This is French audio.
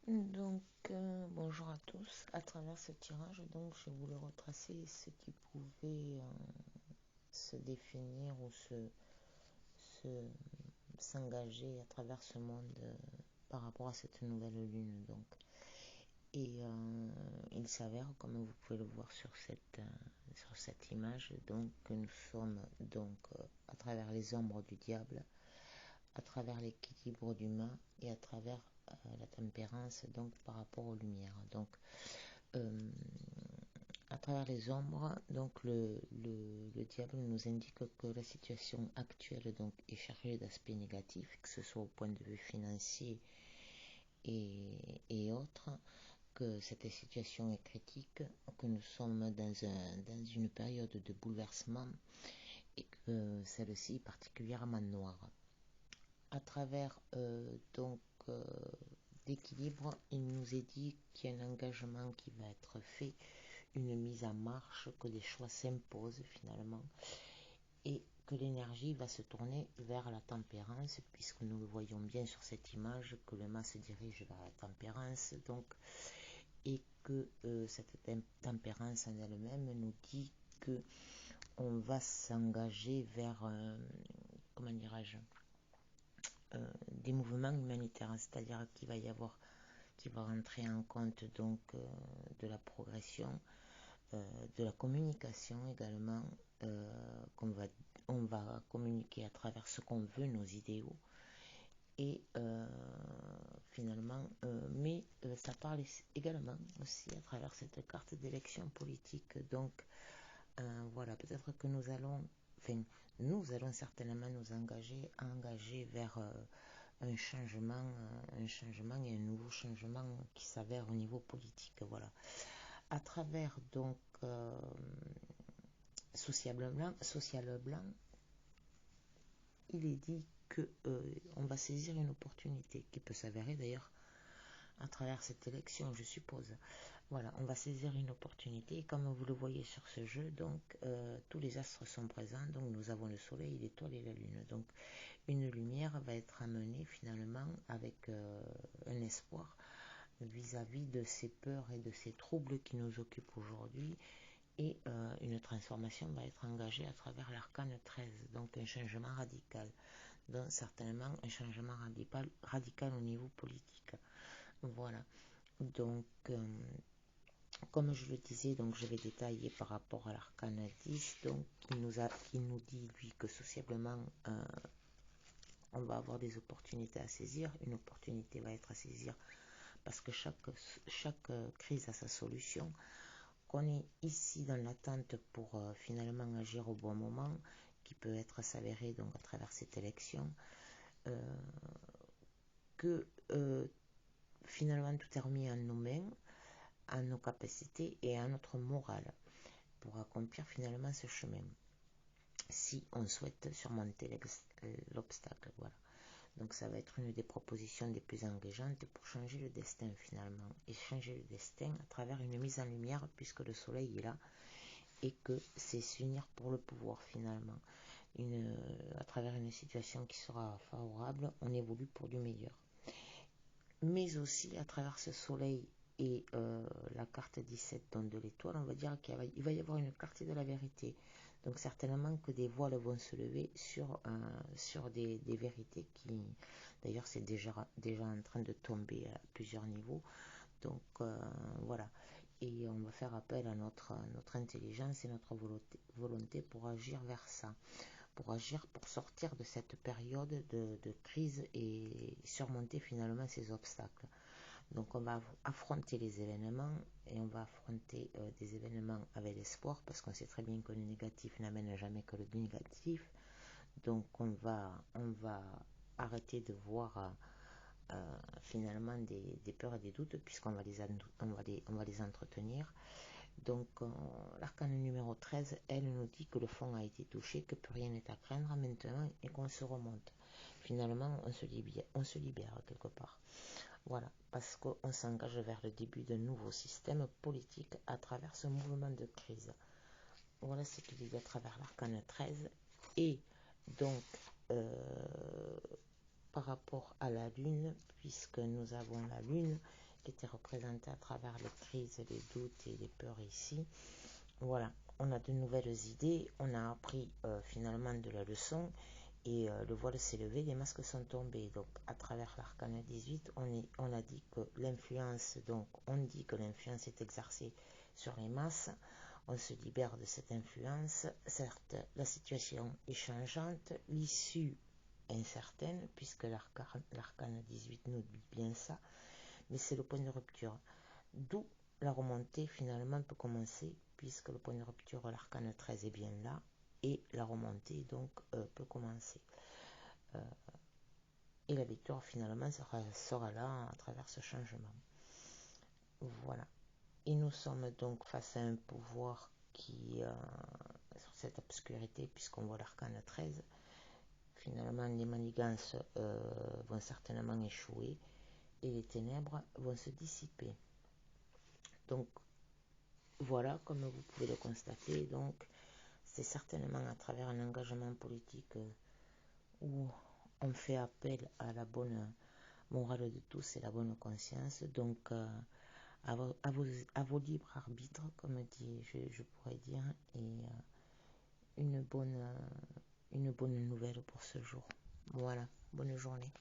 Donc, bonjour à tous. À travers ce tirage, donc, je voulais retracer ce qui pouvait se définir ou s'engager à travers ce monde par rapport à cette nouvelle lune. Donc. Et il s'avère, comme vous pouvez le voir sur cette image, donc, que nous sommes donc à travers les ombres du diable, à travers l'équilibre du mât et à travers la tempérance, donc par rapport aux lumières. Donc, à travers les ombres, donc le diable nous indique que la situation actuelle donc est chargée d'aspects négatifs, que ce soit au point de vue financier et autres, que cette situation est critique, que nous sommes dans une période de bouleversement et que celle-ci est particulièrement noire. À travers d'équilibre, il nous est dit qu'il y a un engagement qui va être fait, une mise en marche, que des choix s'imposent finalement et que l'énergie va se tourner vers la tempérance, puisque nous le voyons bien sur cette image que le mât se dirige vers la tempérance, donc, et que cette tempérance en elle-même nous dit que on va s'engager vers comment dirais-je des mouvements humanitaires, c'est-à-dire qu'il va y avoir, qui va rentrer en compte donc de la progression, de la communication également, on va communiquer à travers ce qu'on veut, nos idéaux, et finalement, mais ça parle également aussi à travers cette carte d'élection politique. Donc voilà, peut-être que nous allons certainement nous engager vers un changement et un nouveau changement qui s'avère au niveau politique. Voilà. À travers donc Social Blanc, il est dit que on va saisir une opportunité qui peut s'avérer d'ailleurs à travers cette élection, je suppose. Voilà, on va saisir une opportunité et comme vous le voyez sur ce jeu, donc tous les astres sont présents, donc nous avons le soleil, l'étoile et la lune. Donc une lumière va être amenée finalement avec un espoir vis-à-vis de ces peurs et de ces troubles qui nous occupent aujourd'hui, et une transformation va être engagée à travers l'arcane 13, donc un changement radical, donc certainement un changement radical au niveau politique. Voilà, donc comme je le disais, donc je vais détailler par rapport à l'arcane 10, donc qui nous dit lui que sociablement on va avoir des opportunités à saisir. Une opportunité va être à saisir parce que chaque crise a sa solution, qu'on est ici dans l'attente pour finalement agir au bon moment, qui peut être s'avérer donc à travers cette élection, que finalement tout est remis en nos mains, à nos capacités et à notre morale pour accomplir finalement ce chemin, si on souhaite surmonter l'obstacle. Voilà. Donc ça va être une des propositions les plus engageantes pour changer le destin finalement. Et changer le destin à travers une mise en lumière, puisque le soleil est là, et que c'est s'unir pour le pouvoir finalement. À travers une situation qui sera favorable, on évolue pour du meilleur. Mais aussi à travers ce soleil et la carte 17 donc de l'étoile, on va dire qu'il va y avoir une carte de la vérité. Donc certainement que des voiles vont se lever sur des vérités qui, d'ailleurs, c'est déjà en train de tomber à plusieurs niveaux. Donc voilà. Et on va faire appel à notre intelligence et notre volonté pour agir vers ça, pour sortir de cette période de crise et surmonter finalement ces obstacles. Donc on va affronter les événements et on va affronter des événements avec l'espoir, parce qu'on sait très bien que le négatif n'amène jamais que le négatif. Donc on va arrêter de voir finalement des peurs et des doutes, puisqu'on va les entretenir. Donc l'arcane numéro 13, elle nous dit que le fond a été touché, que plus rien n'est à craindre maintenant et qu'on se remonte. Finalement on se libère quelque part. Voilà, parce qu'on s'engage vers le début d'un nouveau système politique à travers ce mouvement de crise. Voilà ce qu'il dit à travers l'arcane 13. Et donc, par rapport à la Lune, puisque nous avons la Lune qui était représenté à travers les crises, les doutes et les peurs ici. Voilà, on a de nouvelles idées, on a appris finalement de la leçon, et le voile s'est levé, les masques sont tombés. Donc à travers l'arcane 18, on a dit que l'influence, donc on dit que l'influence est exercée sur les masses, on se libère de cette influence. Certes, la situation est changeante, l'issue incertaine, puisque l'arcane 18 nous dit bien ça, mais c'est le point de rupture. D'où la remontée finalement peut commencer, puisque le point de rupture, l'arcane 13 est bien là, et la remontée donc peut commencer. Et la victoire finalement sera là à travers ce changement. Voilà. Et nous sommes donc face à un pouvoir qui, sur cette obscurité, puisqu'on voit l'arcane 13, finalement les manigances vont certainement échouer et les ténèbres vont se dissiper. Donc voilà, comme vous pouvez le constater, donc c'est certainement à travers un engagement politique où on fait appel à la bonne morale de tous et la bonne conscience, donc à vos libres arbitres, comme je pourrais dire, et une bonne nouvelle pour ce jour. Voilà, bonne journée.